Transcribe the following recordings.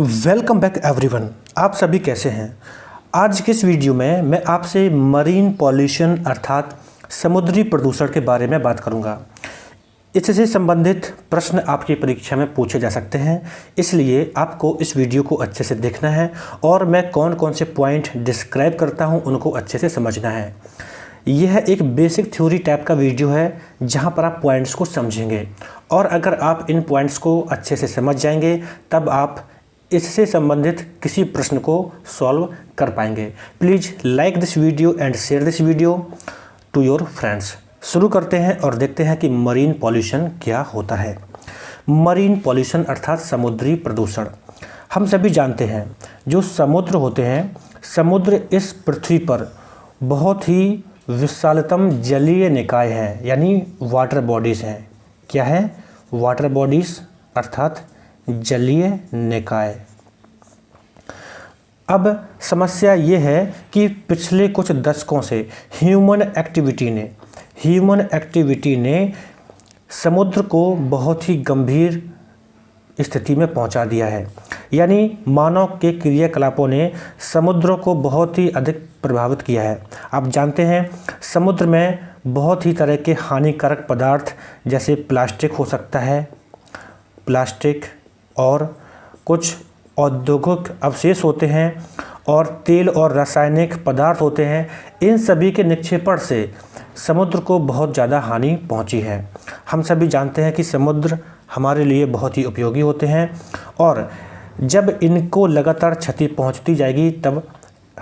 Welcome back everyone. आप सभी कैसे हैं? आज के इस वीडियो में मैं आपसे मरीन पॉल्यूशन अर्थात समुद्री प्रदूषण के बारे में बात करूंगा। इससे संबंधित प्रश्न आपकी परीक्षा में पूछे जा सकते हैं, इसलिए आपको इस वीडियो को अच्छे से देखना है और मैं कौन कौन से पॉइंट डिस्क्राइब करता हूं उनको अच्छे से समझना है। यह एक बेसिक थ्योरी टाइप का वीडियो है जहां पर आप पॉइंट्स को समझेंगे और अगर आप इन पॉइंट्स को अच्छे से समझ जाएंगे तब आप इससे संबंधित किसी प्रश्न को सॉल्व कर पाएंगे। Please like this video and share this video to your friends. शुरू करते हैं और देखते हैं कि मरीन पॉल्यूशन क्या होता है। मरीन पॉल्यूशन अर्थात समुद्री प्रदूषण। हम सभी जानते हैं जो समुद्र होते हैं, समुद्र इस पृथ्वी पर बहुत ही विशालतम जलीय निकाय हैं, यानी वाटर बॉडीज़ हैं। क्या है? वाटर बॉडीज़ अर्थात जलीय निकाय। अब समस्या ये है कि पिछले कुछ दशकों से ह्यूमन एक्टिविटी ने समुद्र को बहुत ही गंभीर स्थिति में पहुंचा दिया है, यानी मानव के क्रियाकलापों ने समुद्र को बहुत ही अधिक प्रभावित किया है। आप जानते हैं समुद्र में बहुत ही तरह के हानिकारक पदार्थ जैसे प्लास्टिक हो सकता है, प्लास्टिक और कुछ औद्योगिक अवशेष होते हैं और तेल और रासायनिक पदार्थ होते हैं। इन सभी के निक्षेपण से समुद्र को बहुत ज़्यादा हानि पहुंची है। हम सभी जानते हैं कि समुद्र हमारे लिए बहुत ही उपयोगी होते हैं और जब इनको लगातार क्षति पहुंचती जाएगी तब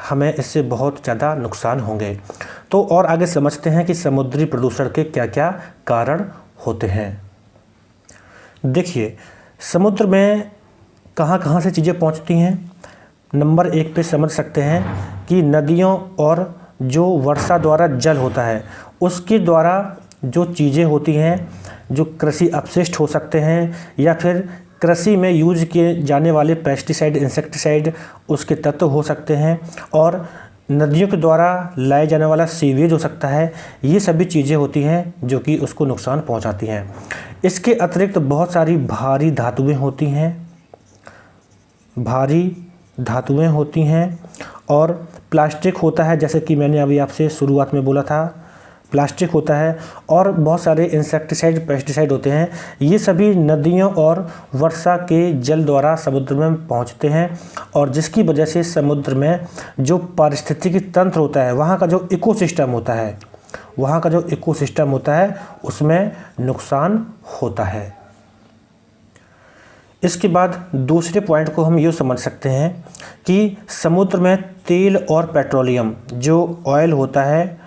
हमें इससे बहुत ज़्यादा नुकसान होंगे। तो और आगे समझते हैं कि समुद्री प्रदूषण के क्या क्या कारण होते हैं। देखिए, समुद्र में कहाँ से चीज़ें पहुंचती हैं। नंबर 1 पे समझ सकते हैं कि नदियों और जो वर्षा द्वारा जल होता है उसके द्वारा जो चीज़ें होती हैं, जो कृषि अपशिष्ट हो सकते हैं या फिर कृषि में यूज किए जाने वाले पेस्टिसाइड, इंसेक्टिसाइड उसके तत्व हो सकते हैं और नदियों के द्वारा लाए जाने वाला सीवेज हो सकता है। ये सभी चीज़ें होती हैं जो कि उसको नुकसान पहुंचाती हैं। इसके अतिरिक्त बहुत सारी भारी धातुएं होती हैं और प्लास्टिक होता है, जैसे कि मैंने अभी आपसे शुरुआत में बोला था, प्लास्टिक होता है और बहुत सारे इंसेक्टिसाइड, पेस्टिसाइड होते हैं। ये सभी नदियों और वर्षा के जल द्वारा समुद्र में पहुंचते हैं और जिसकी वजह से समुद्र में जो पारिस्थितिकी तंत्र होता है, वहाँ का जो इकोसिस्टम होता है उसमें नुकसान होता है। इसके बाद दूसरे पॉइंट को हम ये समझ सकते हैं कि समुद्र में तेल और पेट्रोलियम, जो ऑयल होता है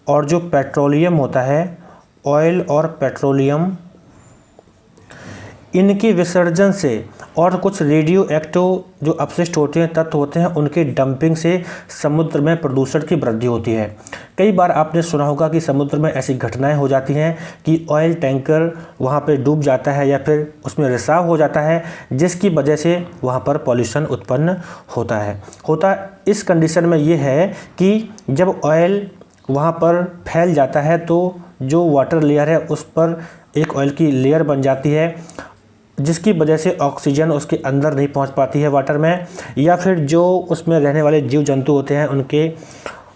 और जो पेट्रोलियम होता है, ऑयल और पेट्रोलियम, इनके विसर्जन से और कुछ रेडियो एक्टिव जो अपशिष्ट होते हैं, तत्व होते हैं, उनके डंपिंग से समुद्र में प्रदूषण की वृद्धि होती है। कई बार आपने सुना होगा कि समुद्र में ऐसी घटनाएं हो जाती हैं कि ऑयल टैंकर वहां पे डूब जाता है या फिर उसमें रिसाव हो जाता है, जिसकी वजह से वहां पर पॉल्यूशन उत्पन्न होता है। इस कंडीशन में ये है कि जब ऑयल वहाँ पर फैल जाता है तो जो वाटर लेयर है उस पर एक ऑयल की लेयर बन जाती है, जिसकी वजह से ऑक्सीजन उसके अंदर नहीं पहुँच पाती है वाटर में, या फिर जो उसमें रहने वाले जीव जंतु होते हैं उनके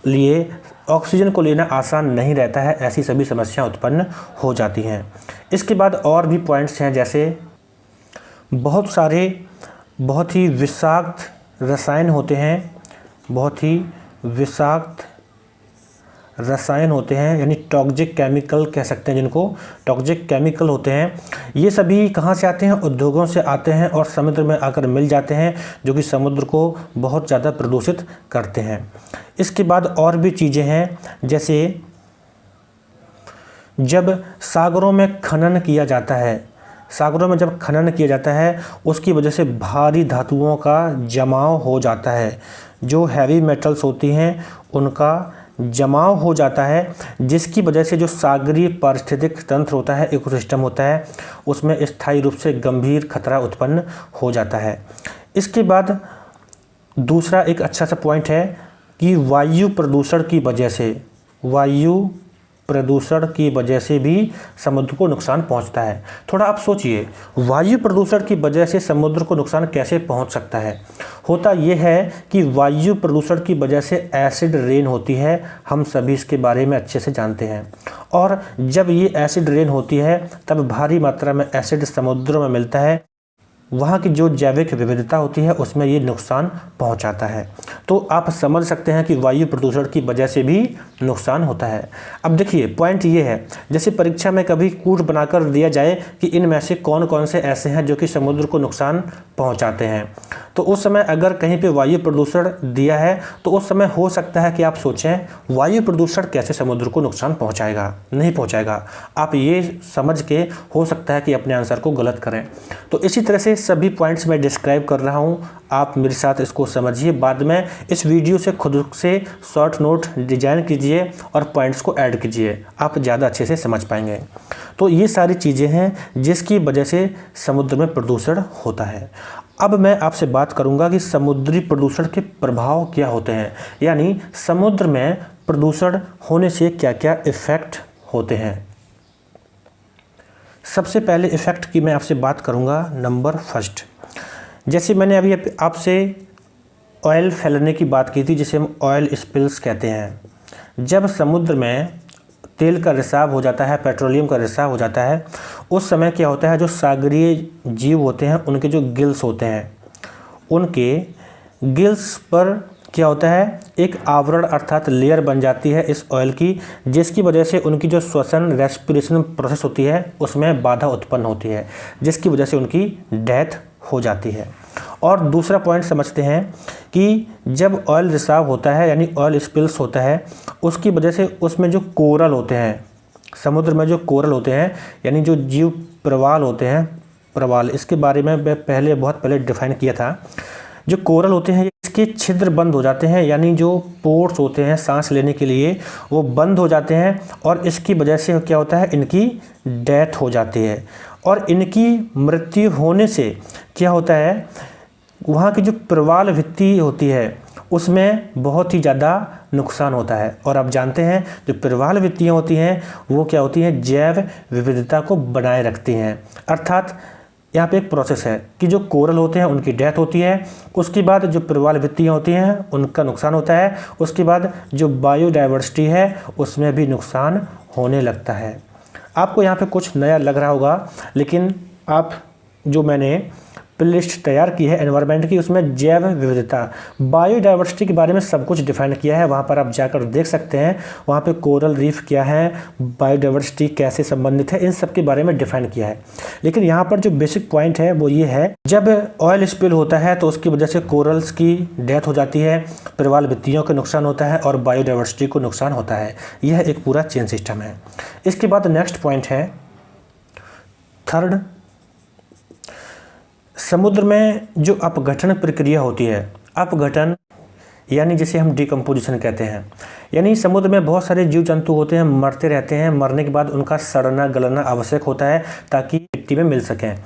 लिए ऑक्सीजन को लेना आसान नहीं रहता है। ऐसी सभी समस्याएं उत्पन्न हो जाती हैं। इसके बाद और भी पॉइंट्स हैं, जैसे बहुत सारे बहुत ही विषाक्त रसायन होते हैं, यानी टॉक्सिक केमिकल कह सकते हैं जिनको, टॉक्सिक केमिकल होते हैं। ये सभी कहाँ से आते हैं? उद्योगों से आते हैं और समुद्र में आकर मिल जाते हैं, जो कि समुद्र को बहुत ज़्यादा प्रदूषित करते हैं। इसके बाद और भी चीज़ें हैं, जैसे जब सागरों में खनन किया जाता है उसकी वजह से भारी धातुओं का जमाव हो जाता है, जो हैवी मेटल्स होती हैं उनका जमाव हो जाता है, जिसकी वजह से जो सागरीय पारिस्थितिक तंत्र होता है, इकोसिस्टम होता है, उसमें स्थायी रूप से गंभीर खतरा उत्पन्न हो जाता है। इसके बाद दूसरा एक अच्छा सा पॉइंट है कि वायु प्रदूषण की वजह से प्रदूषण की वजह से भी समुद्र को नुकसान पहुंचता है। थोड़ा आप सोचिए, वायु प्रदूषण की वजह से समुद्र को नुकसान कैसे पहुंच सकता है। होता यह है कि वायु प्रदूषण की वजह से एसिड रेन होती है, हम सभी इसके बारे में अच्छे से जानते हैं। और जब ये एसिड रेन होती है तब भारी मात्रा में एसिड समुद्रों में मिलता है, वहाँ की जो जैविक विविधता होती है उसमें ये नुकसान पहुँचाता है। तो आप समझ सकते हैं कि वायु प्रदूषण की वजह से भी नुकसान होता है। अब देखिए पॉइंट ये है, जैसे परीक्षा में कभी कूट बनाकर दिया जाए कि इनमें से कौन कौन से ऐसे हैं जो कि समुद्र को नुकसान पहुँचाते हैं, तो उस समय अगर कहीं पे वायु प्रदूषण दिया है तो उस समय हो सकता है कि आप सोचें वायु प्रदूषण कैसे समुद्र को नुकसान पहुँचाएगा, नहीं पहुँचाएगा। आप ये समझ के हो सकता है कि अपने आंसर को गलत करें। तो इसी तरह से सभी पॉइंट्स मैं डिस्क्राइब कर रहा हूँ, आप मेरे साथ इसको समझिए। बाद में इस वीडियो से खुद से शॉर्ट नोट डिजाइन कीजिए और पॉइंट्स को ऐड कीजिए, आप ज़्यादा अच्छे से समझ पाएंगे। तो ये सारी चीज़ें हैं जिसकी वजह से समुद्र में प्रदूषण होता है। अब मैं आपसे बात करूंगा कि समुद्री प्रदूषण के प्रभाव क्या होते हैं, यानी समुद्र में प्रदूषण होने से क्या क्या इफ़ेक्ट होते हैं। सबसे पहले इफ़ेक्ट की मैं आपसे बात करूंगा नंबर फर्स्ट। जैसे मैंने अभी आपसे ऑयल फैलने की बात की थी, जिसे हम ऑयल स्पिल्स कहते हैं। जब समुद्र में तेल का रिसाव हो जाता है, पेट्रोलियम का रिसाव हो जाता है, उस समय क्या होता है, जो सागरीय जीव होते हैं उनके जो गिल्स होते हैं, उनके गिल्स पर क्या होता है, एक आवरण अर्थात लेयर बन जाती है इस ऑयल की, जिसकी वजह से उनकी जो श्वसन रेस्पिरेशन प्रोसेस होती है उसमें बाधा उत्पन्न होती है, जिसकी वजह से उनकी डेथ हो जाती है। और दूसरा पॉइंट समझते हैं कि जब ऑयल रिसाव होता है यानी ऑयल स्पिल्स होता है, उसकी वजह से उसमें जो कोरल होते हैं, समुद्र में जो कोरल होते हैं यानी जो जीव प्रवाल होते हैं, प्रवाल, इसके बारे में मैं बहुत पहले डिफाइन किया था। जो कोरल होते हैं इसके छिद्र बंद हो जाते हैं, यानी जो पोर्स होते हैं सांस लेने के लिए वो बंद हो जाते हैं, और इसकी वजह से क्या होता है, इनकी डेथ हो जाती है। और इनकी मृत्यु होने से क्या होता है, वहाँ की जो प्रवाल भित्ति होती है उसमें बहुत ही ज़्यादा नुकसान होता है। और आप जानते हैं जो प्रवाल भित्तियाँ होती हैं वो क्या होती हैं, जैव विविधता को बनाए रखती हैं। अर्थात यहाँ पे एक प्रोसेस है कि जो कोरल होते हैं उनकी डेथ होती है, उसके बाद जो प्रवाल भित्तियाँ होती हैं उनका नुकसान होता है, उसके बाद जो बायोडाइवर्सिटी है उसमें भी नुकसान होने लगता है। आपको यहाँ पे कुछ नया लग रहा होगा, लेकिन आप जो मैंने प्लेलिस्ट तैयार की है एनवायरनमेंट की, उसमें जैव विविधता, बायोडाइवर्सिटी के बारे में सब कुछ डिफाइन किया है, वहाँ पर आप जाकर देख सकते हैं। वहाँ पे कोरल रीफ क्या है, बायोडाइवर्सिटी कैसे संबंधित है, इन सब के बारे में डिफाइन किया है। लेकिन यहाँ पर जो बेसिक पॉइंट है वो ये है, जब ऑयल स्पिल होता है तो उसकी वजह से कोरल्स की डेथ हो जाती है, प्रवाल भित्तियों का नुकसान होता है और बायोडाइवर्सिटी को नुकसान होता है। यह एक पूरा चेन सिस्टम है। इसके बाद नेक्स्ट पॉइंट है थर्ड, समुद्र में जो अपघटन प्रक्रिया होती है, अपघटन यानी जिसे हम डिकम्पोजिशन कहते हैं, यानी समुद्र में बहुत सारे जीव जंतु होते हैं, मरते रहते हैं, मरने के बाद उनका सड़ना गलना आवश्यक होता है ताकि मिट्टी में मिल सकें।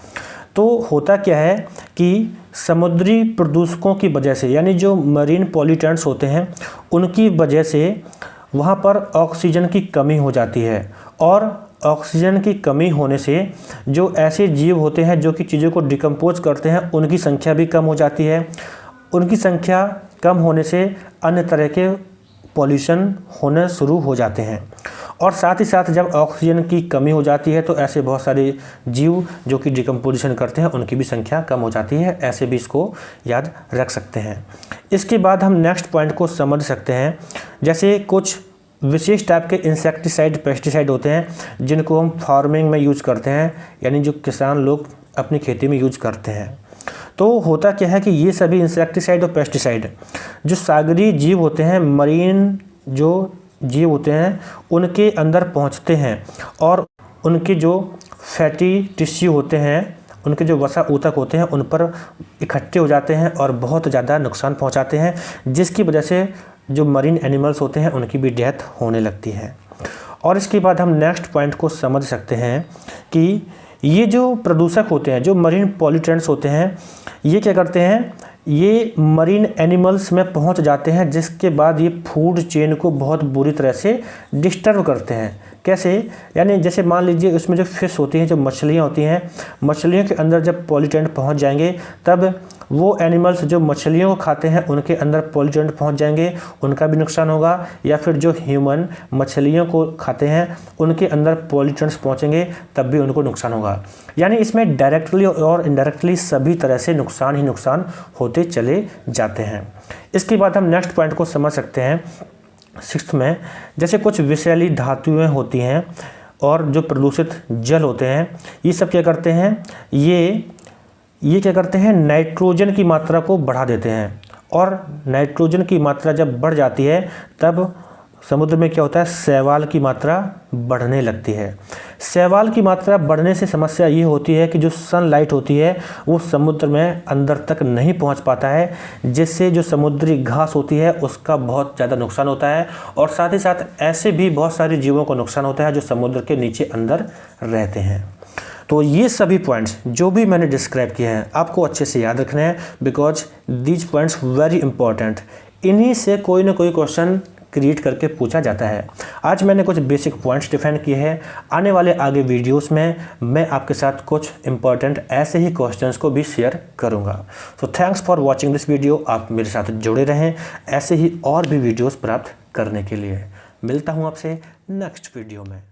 तो होता क्या है कि समुद्री प्रदूषकों की वजह से, यानी जो मरीन पॉल्यूटेंट्स होते हैं उनकी वजह से वहाँ पर ऑक्सीजन की कमी हो जाती है, और ऑक्सीजन की कमी होने से जो ऐसे जीव होते हैं जो कि चीज़ों को डिकम्पोज करते हैं उनकी संख्या भी कम हो जाती है। उनकी संख्या कम होने से अन्य तरह के पॉल्यूशन होने शुरू हो जाते हैं, और साथ ही साथ जब ऑक्सीजन की कमी हो जाती है तो ऐसे बहुत सारे जीव जो कि डिकम्पोजिशन करते हैं उनकी भी संख्या कम हो जाती है। ऐसे भी इसको याद रख सकते हैं। इसके बाद हम नेक्स्ट पॉइंट को समझ सकते हैं। जैसे कुछ विशेष टाइप के इंसेक्टिसाइड, पेस्टिसाइड होते हैं जिनको हम फार्मिंग में यूज करते हैं, यानी जो किसान लोग अपनी खेती में यूज करते हैं। तो होता क्या है कि ये सभी इंसेक्टिसाइड और पेस्टिसाइड जो सागरीय जीव होते हैं, मरीन जो जीव होते हैं उनके अंदर पहुंचते हैं, और उनके जो फैटी टिश्यू होते हैं, उनके जो वसा ऊतक होते हैं उन पर इकट्ठे हो जाते हैं और बहुत ज़्यादा नुकसान पहुंचाते हैं, जिसकी वजह से जो मरीन एनिमल्स होते हैं उनकी भी डेथ होने लगती है। और इसके बाद हम नेक्स्ट पॉइंट को समझ सकते हैं कि ये जो प्रदूषक होते हैं, जो मरीन पॉल्यूटेंट्स होते हैं, ये क्या करते हैं, ये मरीन एनिमल्स में पहुंच जाते हैं, जिसके बाद ये फूड चेन को बहुत बुरी तरह से डिस्टर्ब करते हैं। कैसे, यानी जैसे मान लीजिए उसमें जो फिश होती हैं, जो मछलियाँ होती हैं, मछलियों के अंदर जब पॉल्यूटेंट पहुंच जाएंगे तब वो एनिमल्स जो मछलियों को खाते हैं उनके अंदर पॉल्यूटेंट पहुंच जाएंगे, उनका भी नुकसान होगा। या फिर जो ह्यूमन मछलियों को खाते हैं उनके अंदर पॉल्यूटेंट्स पहुंचेंगे तब भी उनको नुकसान होगा। यानी इसमें डायरेक्टली और इनडायरेक्टली सभी तरह से नुकसान ही नुकसान होते चले जाते हैं। इसके बाद हम नेक्स्ट पॉइंट को समझ सकते हैं 6th में। जैसे कुछ विषैली धातुएं होती हैं और जो प्रदूषित जल होते हैं, ये सब क्या करते हैं, ये क्या करते हैं, नाइट्रोजन की मात्रा को बढ़ा देते हैं। और नाइट्रोजन की मात्रा जब बढ़ जाती है तब समुद्र में क्या होता है, शैवाल की मात्रा बढ़ने लगती है। शैवाल की मात्रा बढ़ने से समस्या ये होती है कि जो सनलाइट होती है वो समुद्र में अंदर तक नहीं पहुंच पाता है, जिससे जो समुद्री घास होती है उसका बहुत ज़्यादा नुकसान होता है। और साथ ही साथ ऐसे भी बहुत सारे जीवों को नुकसान होता है जो समुद्र के नीचे अंदर रहते हैं। तो ये सभी पॉइंट्स जो भी मैंने डिस्क्राइब किए हैं आपको अच्छे से याद रखने हैं, because these points very important. इन्हीं से कोई ना कोई क्वेश्चन क्रिएट करके पूछा जाता है। आज मैंने कुछ बेसिक पॉइंट्स डिफाइन किए हैं। आने वाले आगे वीडियोस में मैं आपके साथ कुछ इंपॉर्टेंट ऐसे ही क्वेश्चंस को भी शेयर करूंगा। So thanks for watching this video. आप मेरे साथ जुड़े रहें ऐसे ही और भी वीडियोस प्राप्त करने के लिए। मिलता हूं आपसे नेक्स्ट वीडियो में।